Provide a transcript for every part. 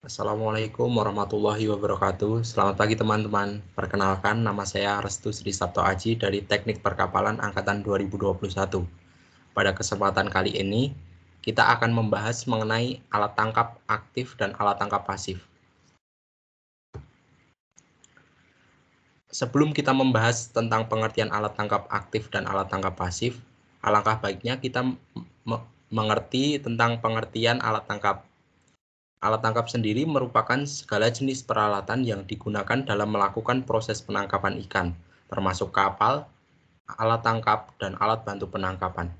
Assalamualaikum warahmatullahi wabarakatuh. Selamat pagi teman-teman. Perkenalkan, nama saya Restu Sri Sabto Aji dari Teknik Perkapalan Angkatan 2021. Pada kesempatan kali ini, kita akan membahas mengenai alat tangkap aktif dan alat tangkap pasif. Sebelum kita membahas tentang pengertian alat tangkap aktif dan alat tangkap pasif, alangkah baiknya kita mengerti tentang pengertian alat tangkap. Alat tangkap sendiri merupakan segala jenis peralatan yang digunakan dalam melakukan proses penangkapan ikan, termasuk kapal, alat tangkap, dan alat bantu penangkapan.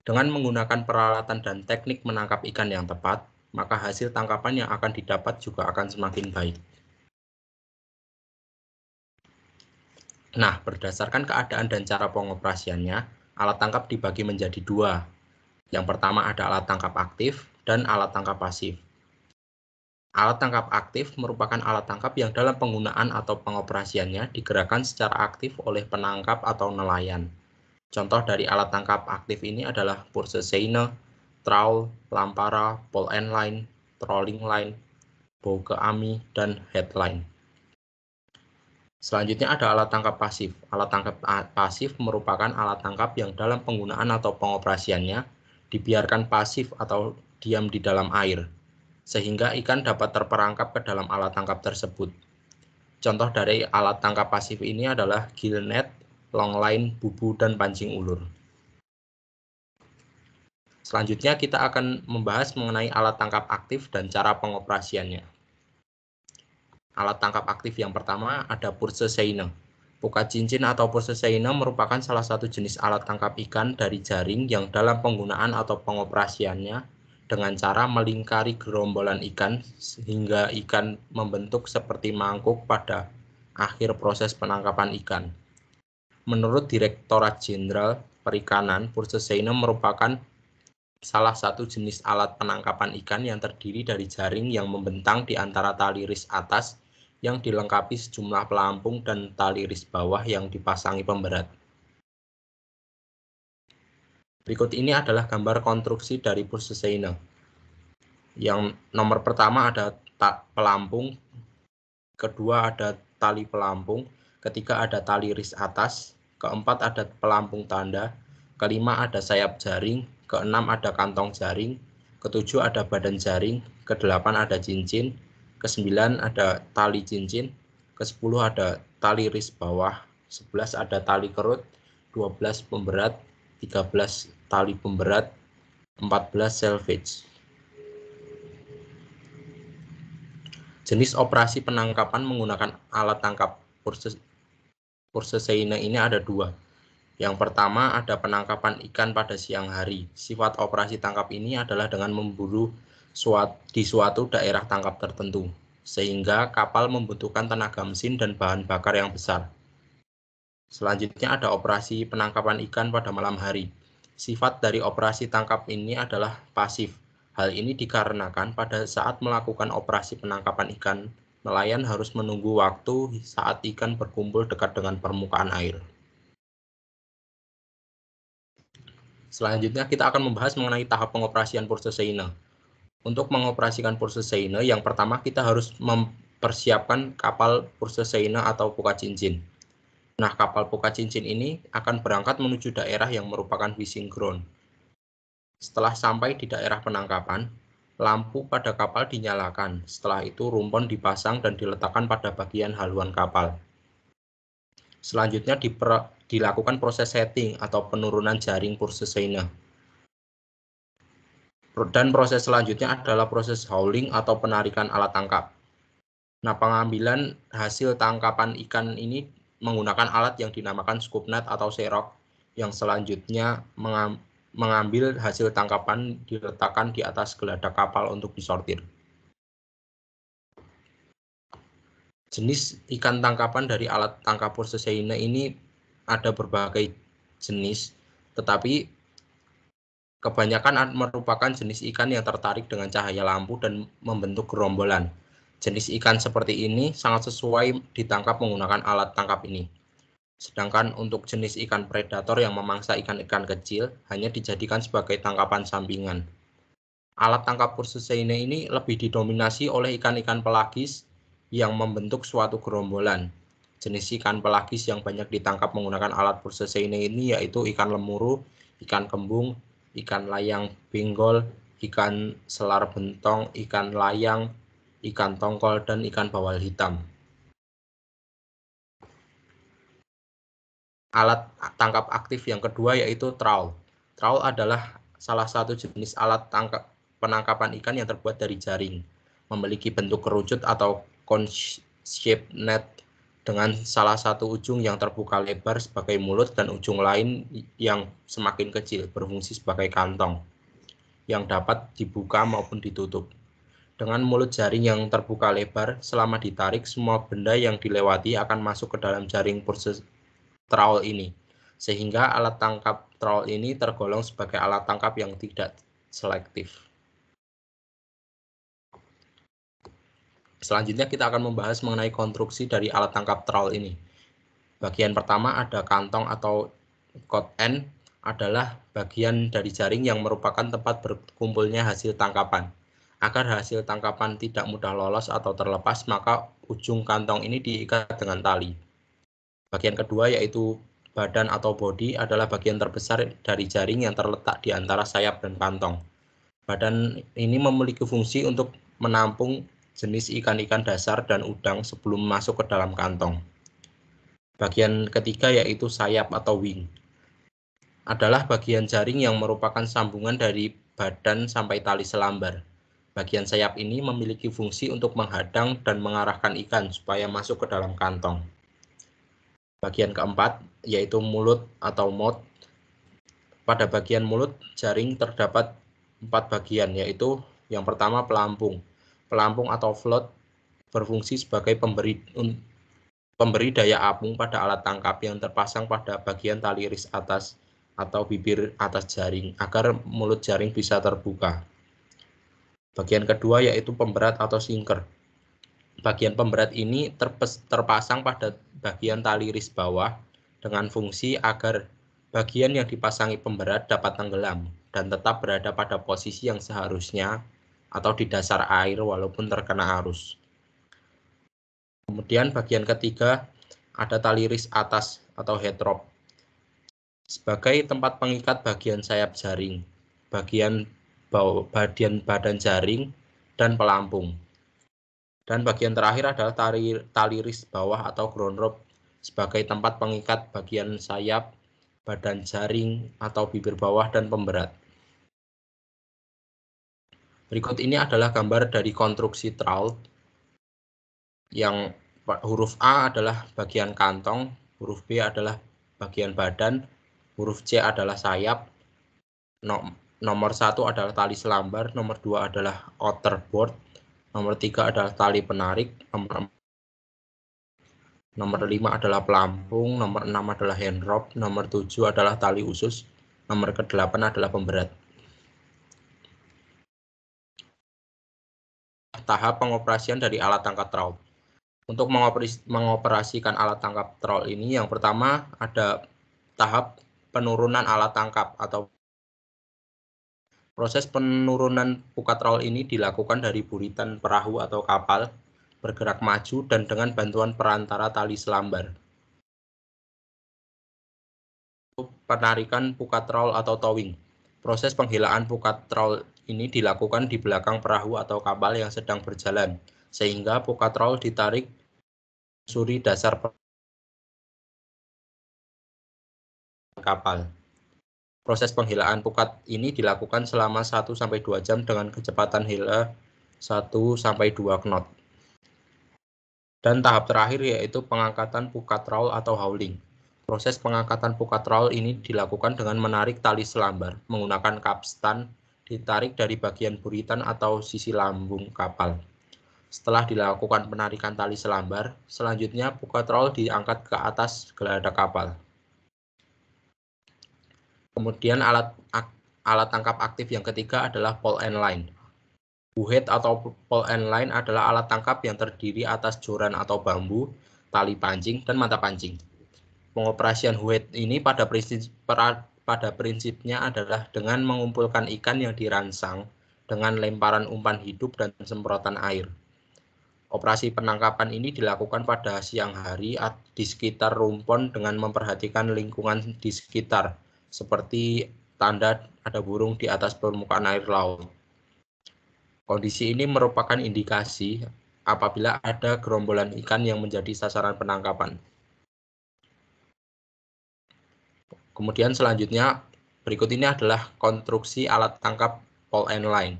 Dengan menggunakan peralatan dan teknik menangkap ikan yang tepat, maka hasil tangkapan yang akan didapat juga akan semakin baik. Nah, berdasarkan keadaan dan cara pengoperasiannya, alat tangkap dibagi menjadi dua. Yang pertama ada alat tangkap aktif dan alat tangkap pasif. Alat tangkap aktif merupakan alat tangkap yang dalam penggunaan atau pengoperasiannya digerakkan secara aktif oleh penangkap atau nelayan. Contoh dari alat tangkap aktif ini adalah purse seine, trawl, lampara, pole and line, trolling line, bauke ami, dan headline. Selanjutnya ada alat tangkap pasif. Alat tangkap pasif merupakan alat tangkap yang dalam penggunaan atau pengoperasiannya dibiarkan pasif atau diam di dalam air, sehingga ikan dapat terperangkap ke dalam alat tangkap tersebut. Contoh dari alat tangkap pasif ini adalah gill net, long line, bubu, dan pancing ulur. Selanjutnya kita akan membahas mengenai alat tangkap aktif dan cara pengoperasiannya. Alat tangkap aktif yang pertama ada purse seine. Pukat cincin atau purse seine merupakan salah satu jenis alat tangkap ikan dari jaring yang dalam penggunaan atau pengoperasiannya dengan cara melingkari gerombolan ikan sehingga ikan membentuk seperti mangkuk pada akhir proses penangkapan ikan. Menurut Direktorat Jenderal Perikanan, purse seine merupakan salah satu jenis alat penangkapan ikan yang terdiri dari jaring yang membentang di antara tali ris atas yang dilengkapi sejumlah pelampung dan tali ris bawah yang dipasangi pemberat. Berikut ini adalah gambar konstruksi dari purse seine. Yang nomor pertama ada pelampung, kedua ada tali pelampung, ketiga ada tali ris atas, keempat ada pelampung tanda, kelima ada sayap jaring, keenam ada kantong jaring, ketujuh ada badan jaring, kedelapan ada cincin, kesembilan ada tali cincin, kesepuluh ada tali ris bawah, 11 ada tali kerut, 12 pemberat, 13 tali pemberat, 14 selvage. Jenis operasi penangkapan menggunakan alat tangkap purse seine ini ada dua. Yang pertama ada penangkapan ikan pada siang hari. Sifat operasi tangkap ini adalah dengan memburu di suatu daerah tangkap tertentu, sehingga kapal membutuhkan tenaga mesin dan bahan bakar yang besar. Selanjutnya ada operasi penangkapan ikan pada malam hari. Sifat dari operasi tangkap ini adalah pasif. Hal ini dikarenakan pada saat melakukan operasi penangkapan ikan, nelayan harus menunggu waktu saat ikan berkumpul dekat dengan permukaan air. Selanjutnya kita akan membahas mengenai tahap pengoperasian purse seine. Untuk mengoperasikan purse seine, yang pertama kita harus mempersiapkan kapal purse seine atau pukat cincin. Nah, kapal pukat cincin ini akan berangkat menuju daerah yang merupakan fishing ground. Setelah sampai di daerah penangkapan, lampu pada kapal dinyalakan. Setelah itu rumpon dipasang dan diletakkan pada bagian haluan kapal. Selanjutnya dilakukan proses setting atau penurunan jaring purse seine. Dan proses selanjutnya adalah proses hauling atau penarikan alat tangkap. Nah, pengambilan hasil tangkapan ikan ini menggunakan alat yang dinamakan scoop net atau serok, yang selanjutnya mengambil hasil tangkapan diletakkan di atas geladak kapal untuk disortir. Jenis ikan tangkapan dari alat tangkap purse seine ini ada berbagai jenis, tetapi kebanyakan merupakan jenis ikan yang tertarik dengan cahaya lampu dan membentuk gerombolan. Jenis ikan seperti ini sangat sesuai ditangkap menggunakan alat tangkap ini. Sedangkan untuk jenis ikan predator yang memangsa ikan-ikan kecil hanya dijadikan sebagai tangkapan sampingan. Alat tangkap Purseseine ini lebih didominasi oleh ikan-ikan pelagis yang membentuk suatu gerombolan. Jenis ikan pelagis yang banyak ditangkap menggunakan alat Purseseine ini yaitu ikan lemuru, ikan kembung, ikan layang benggol, ikan selar bentong, ikan layang, ikan tongkol, dan ikan bawal hitam. Alat tangkap aktif yang kedua yaitu trawl. Trawl adalah salah satu jenis alat penangkapan ikan yang terbuat dari jaring, memiliki bentuk kerucut atau cone-shaped net dengan salah satu ujung yang terbuka lebar sebagai mulut dan ujung lain yang semakin kecil berfungsi sebagai kantong yang dapat dibuka maupun ditutup. Dengan mulut jaring yang terbuka lebar, selama ditarik, semua benda yang dilewati akan masuk ke dalam jaring trawl ini, sehingga alat tangkap trawl ini tergolong sebagai alat tangkap yang tidak selektif. Selanjutnya kita akan membahas mengenai konstruksi dari alat tangkap trawl ini. Bagian pertama ada kantong atau caught end, adalah bagian dari jaring yang merupakan tempat berkumpulnya hasil tangkapan. Agar hasil tangkapan tidak mudah lolos atau terlepas, maka ujung kantong ini diikat dengan tali. Bagian kedua yaitu badan atau body adalah bagian terbesar dari jaring yang terletak di antara sayap dan kantong. Badan ini memiliki fungsi untuk menampung jenis ikan-ikan dasar dan udang sebelum masuk ke dalam kantong. Bagian ketiga yaitu sayap atau wing. Adalah bagian jaring yang merupakan sambungan dari badan sampai tali selambar. Bagian sayap ini memiliki fungsi untuk menghadang dan mengarahkan ikan supaya masuk ke dalam kantong. Bagian keempat yaitu mulut atau mouth. Pada bagian mulut jaring terdapat 4 bagian, yaitu yang pertama pelampung. Pelampung atau float berfungsi sebagai pemberi daya apung pada alat tangkap yang terpasang pada bagian tali iris atas atau bibir atas jaring agar mulut jaring bisa terbuka. Bagian kedua yaitu pemberat atau sinker. Bagian pemberat ini terpasang pada bagian tali iris bawah dengan fungsi agar bagian yang dipasangi pemberat dapat tenggelam dan tetap berada pada posisi yang seharusnya atau di dasar air walaupun terkena arus. Kemudian bagian ketiga ada tali iris atas atau head rope sebagai tempat pengikat bagian sayap jaring, bagian badan jaring, dan pelampung. Dan bagian terakhir adalah tali iris bawah atau ground rope sebagai tempat pengikat bagian sayap, badan jaring atau bibir bawah, dan pemberat. Berikut ini adalah gambar dari konstruksi trawl yang huruf A adalah bagian kantong, huruf B adalah bagian badan, huruf C adalah sayap, nomor 1 adalah tali selambar, nomor 2 adalah outer board, nomor 3 adalah tali penarik, nomor 5 adalah pelampung, nomor 6 adalah hand rope, nomor 7 adalah tali usus, nomor ke-8 adalah pemberat. Tahap pengoperasian dari alat tangkap trawl. Untuk mengoperasikan alat tangkap trawl ini, yang pertama ada tahap penurunan alat tangkap atau proses penurunan pukat trawl ini dilakukan dari buritan perahu atau kapal bergerak maju dan dengan bantuan perantara tali selambar. Penarikan pukat trawl atau towing. Proses penghilaan pukat trawl ini dilakukan di belakang perahu atau kapal yang sedang berjalan, sehingga pukat trawl ditarik menyusuri dasar kapal. Proses penghilaan pukat ini dilakukan selama 1-2 jam dengan kecepatan hela 1-2 knot. Dan tahap terakhir yaitu pengangkatan pukat trawl atau hauling. Proses pengangkatan pukat trawl ini dilakukan dengan menarik tali selambar menggunakan kapstan ditarik dari bagian buritan atau sisi lambung kapal. Setelah dilakukan penarikan tali selambar, selanjutnya pukat trawl diangkat ke atas geladak kapal. Kemudian alat tangkap aktif yang ketiga adalah pole and line. Buoy atau pole and line adalah alat tangkap yang terdiri atas joran atau bambu, tali pancing, dan mata pancing. Pengoperasian buoy ini pada prinsipnya adalah dengan mengumpulkan ikan yang dirangsang dengan lemparan umpan hidup dan semprotan air. Operasi penangkapan ini dilakukan pada siang hari di sekitar rumpon dengan memperhatikan lingkungan di sekitar, seperti tanda ada burung di atas permukaan air laut. Kondisi ini merupakan indikasi apabila ada gerombolan ikan yang menjadi sasaran penangkapan. Kemudian selanjutnya, berikut ini adalah konstruksi alat tangkap pole and line.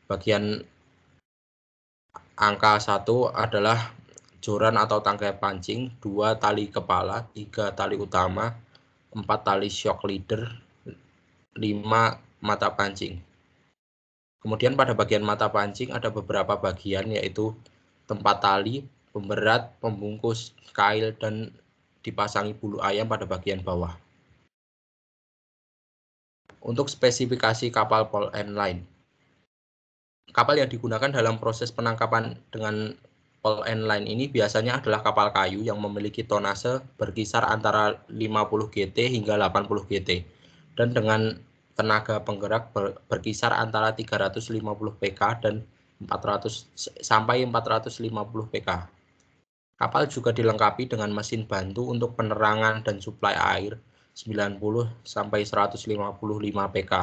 Bagian angka 1 adalah joran atau tangkai pancing, 2 tali kepala, 3 tali utama, 4 tali shock leader, 5 mata pancing. Kemudian pada bagian mata pancing ada beberapa bagian, yaitu tempat tali, pemberat, pembungkus, kail, dan dipasangi bulu ayam pada bagian bawah. Untuk spesifikasi kapal pole and line. Kapal yang digunakan dalam proses penangkapan dengan pole and line ini biasanya adalah kapal kayu yang memiliki tonase berkisar antara 50 GT hingga 80 GT dan dengan tenaga penggerak berkisar antara 350 PK dan 400 sampai 450 PK. Kapal juga dilengkapi dengan mesin bantu untuk penerangan dan suplai air 90 sampai 155 PK.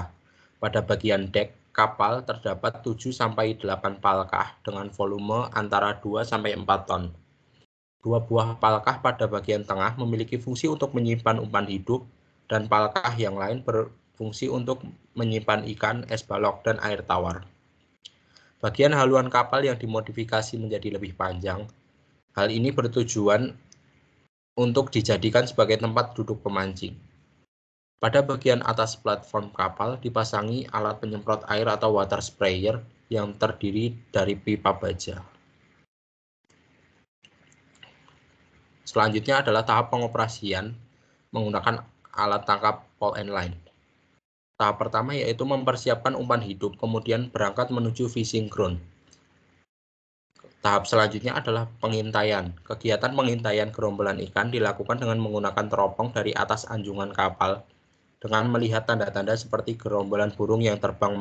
Pada bagian dek kapal terdapat 7 sampai 8 palkah dengan volume antara 2 sampai 4 ton. 2 buah palkah pada bagian tengah memiliki fungsi untuk menyimpan umpan hidup dan palkah yang lain berfungsi untuk menyimpan ikan, es balok, dan air tawar. Bagian haluan kapal yang dimodifikasi menjadi lebih panjang. Hal ini bertujuan untuk dijadikan sebagai tempat duduk pemancing. Pada bagian atas platform kapal dipasangi alat penyemprot air atau water sprayer yang terdiri dari pipa baja. Selanjutnya adalah tahap pengoperasian menggunakan alat tangkap pole and line. Tahap pertama yaitu mempersiapkan umpan hidup, kemudian berangkat menuju fishing ground. Tahap selanjutnya adalah pengintaian. Kegiatan pengintaian gerombolan ikan dilakukan dengan menggunakan teropong dari atas anjungan kapal, dengan melihat tanda-tanda seperti gerombolan burung yang terbang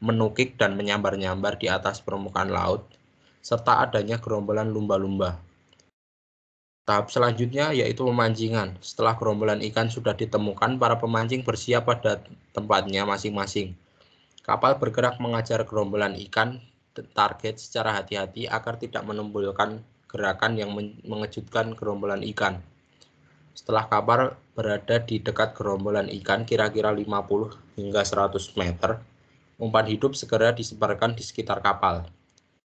menukik dan menyambar-nyambar di atas permukaan laut, serta adanya gerombolan lumba-lumba. Tahap selanjutnya yaitu pemancingan. Setelah gerombolan ikan sudah ditemukan, para pemancing bersiap pada tempatnya masing-masing. Kapal bergerak mengajar gerombolan ikan target secara hati-hati agar tidak menimbulkan gerakan yang mengejutkan gerombolan ikan. Setelah kapal berada di dekat gerombolan ikan kira-kira 50 hingga 100 meter, umpan hidup segera disebarkan di sekitar kapal.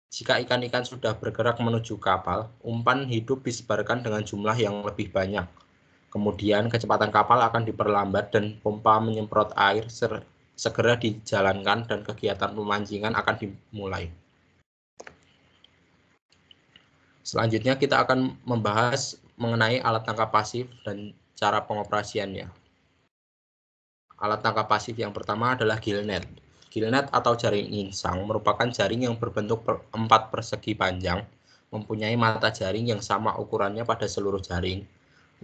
Jika ikan-ikan sudah bergerak menuju kapal, umpan hidup disebarkan dengan jumlah yang lebih banyak. Kemudian kecepatan kapal akan diperlambat dan pompa menyemprot air segera dijalankan dan kegiatan pemancingan akan dimulai. Selanjutnya kita akan membahas mengenai alat tangkap pasif dan cara pengoperasiannya. Alat tangkap pasif yang pertama adalah gillnet. Gillnet atau jaring insang merupakan jaring yang berbentuk 4 persegi panjang, mempunyai mata jaring yang sama ukurannya pada seluruh jaring.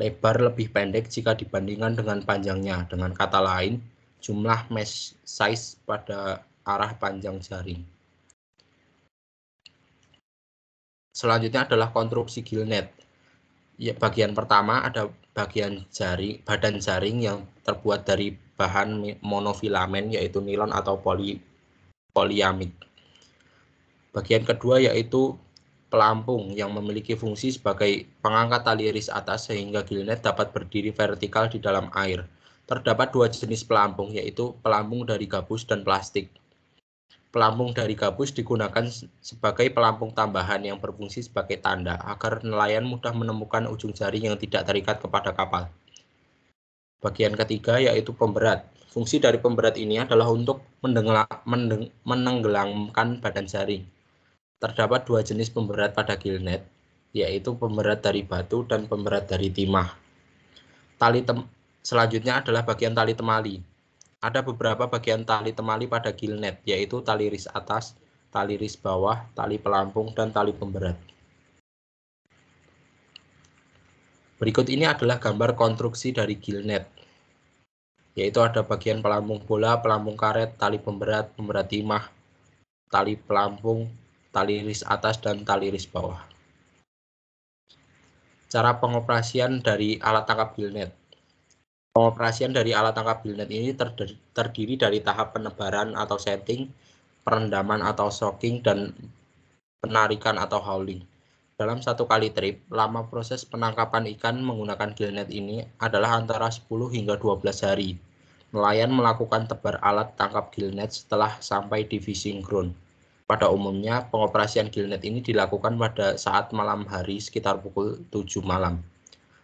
Lebar lebih pendek jika dibandingkan dengan panjangnya. Dengan kata lain, jumlah mesh size pada arah panjang jaring. Selanjutnya adalah konstruksi gillnet. Ya, bagian pertama ada bagian badan jaring yang terbuat dari bahan monofilamen yaitu nilon atau polyamid. Bagian kedua yaitu pelampung yang memiliki fungsi sebagai pengangkat tali iris atas sehingga gillnet dapat berdiri vertikal di dalam air. Terdapat 2 jenis pelampung yaitu pelampung dari gabus dan plastik. Pelampung dari gabus digunakan sebagai pelampung tambahan yang berfungsi sebagai tanda agar nelayan mudah menemukan ujung jaring yang tidak terikat kepada kapal. Bagian ketiga yaitu pemberat. Fungsi dari pemberat ini adalah untuk menenggelamkan badan jaring. Terdapat 2 jenis pemberat pada gillnet, yaitu pemberat dari batu dan pemberat dari timah. Selanjutnya adalah bagian tali temali. Ada beberapa bagian tali temali pada gillnet, yaitu tali iris atas, tali iris bawah, tali pelampung, dan tali pemberat. Berikut ini adalah gambar konstruksi dari gillnet. yaitu ada bagian pelampung bola, pelampung karet, tali pemberat, pemberat timah, tali pelampung, tali iris atas, dan tali iris bawah. Cara pengoperasian dari alat tangkap gillnet. Pengoperasian dari alat tangkap gillnet ini terdiri dari tahap penebaran atau setting, perendaman atau soaking, dan penarikan atau hauling. Dalam satu kali trip, lama proses penangkapan ikan menggunakan gillnet ini adalah antara 10 hingga 12 hari. Nelayan melakukan tebar alat tangkap gillnet setelah sampai di fishing ground. Pada umumnya, pengoperasian gillnet ini dilakukan pada saat malam hari sekitar pukul 7 malam.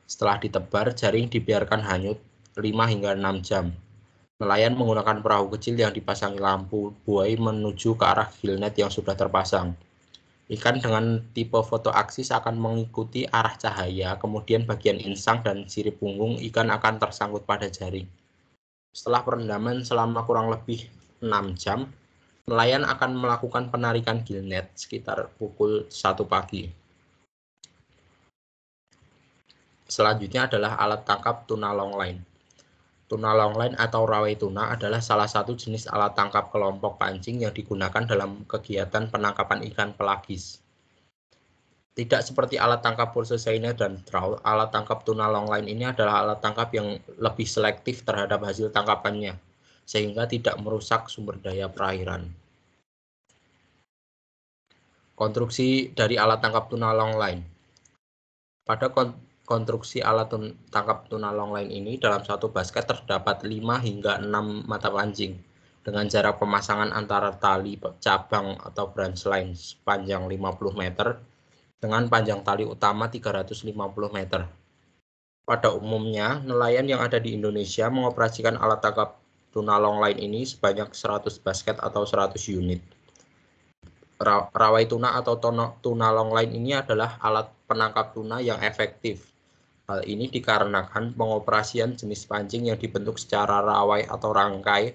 Setelah ditebar, jaring dibiarkan hanyut 5 hingga 6 jam. Nelayan menggunakan perahu kecil yang dipasangi lampu buai menuju ke arah gillnet yang sudah terpasang. Ikan dengan tipe foto aksis akan mengikuti arah cahaya, kemudian bagian insang dan sirip punggung ikan akan tersangkut pada jaring. Setelah perendaman selama kurang lebih 6 jam, nelayan akan melakukan penarikan gillnet sekitar pukul 1 pagi. Selanjutnya adalah alat tangkap tuna longline. Tuna longline atau rawai tuna adalah salah satu jenis alat tangkap kelompok pancing yang digunakan dalam kegiatan penangkapan ikan pelagis. Tidak seperti alat tangkap pulse seiner dan trawl, alat tangkap tuna longline ini adalah alat tangkap yang lebih selektif terhadap hasil tangkapannya, sehingga tidak merusak sumber daya perairan. Konstruksi dari alat tangkap tuna longline. Pada konstruksi alat tangkap tuna longline ini, dalam satu basket terdapat 5 hingga 6 mata pancing dengan jarak pemasangan antara tali cabang atau branch line sepanjang 50 meter dengan panjang tali utama 350 meter. Pada umumnya, nelayan yang ada di Indonesia mengoperasikan alat tangkap tuna longline ini sebanyak 100 basket atau 100 unit. Rawai tuna atau tuna longline ini adalah alat penangkap tuna yang efektif. Hal ini dikarenakan pengoperasian jenis pancing yang dibentuk secara rawai atau rangkai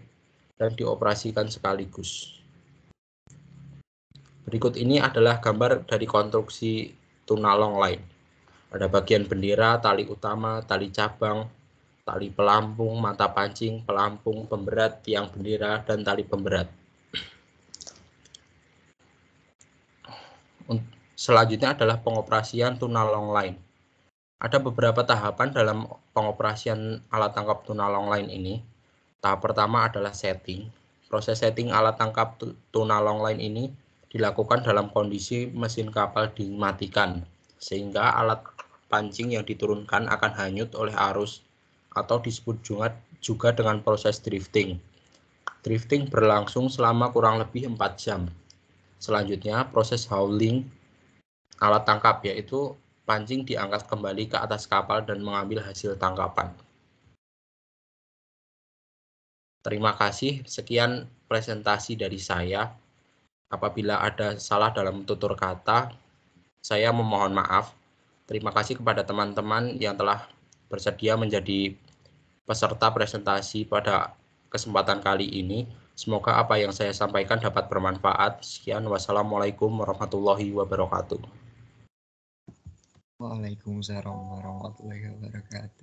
dan dioperasikan sekaligus. Berikut ini adalah gambar dari konstruksi tuna longline. Ada bagian bendera, tali utama, tali cabang, tali pelampung, mata pancing, pelampung, pemberat, tiang bendera, dan tali pemberat. Selanjutnya adalah pengoperasian tuna longline. Ada beberapa tahapan dalam pengoperasian alat tangkap tuna longline ini. Tahap pertama adalah setting. Proses setting alat tangkap tuna longline ini dilakukan dalam kondisi mesin kapal dimatikan, sehingga alat pancing yang diturunkan akan hanyut oleh arus atau disebut juga dengan proses drifting. Drifting berlangsung selama kurang lebih 4 jam. Selanjutnya, proses hauling alat tangkap, yaitu pancing diangkat kembali ke atas kapal dan mengambil hasil tangkapan. Terima kasih, sekian presentasi dari saya. Apabila ada salah dalam tutur kata, saya memohon maaf. Terima kasih kepada teman-teman yang telah bersedia menjadi peserta presentasi pada kesempatan kali ini. Semoga apa yang saya sampaikan dapat bermanfaat. Sekian, wassalamualaikum warahmatullahi wabarakatuh. Waalaikumsalam warahmatullahi wabarakatuh.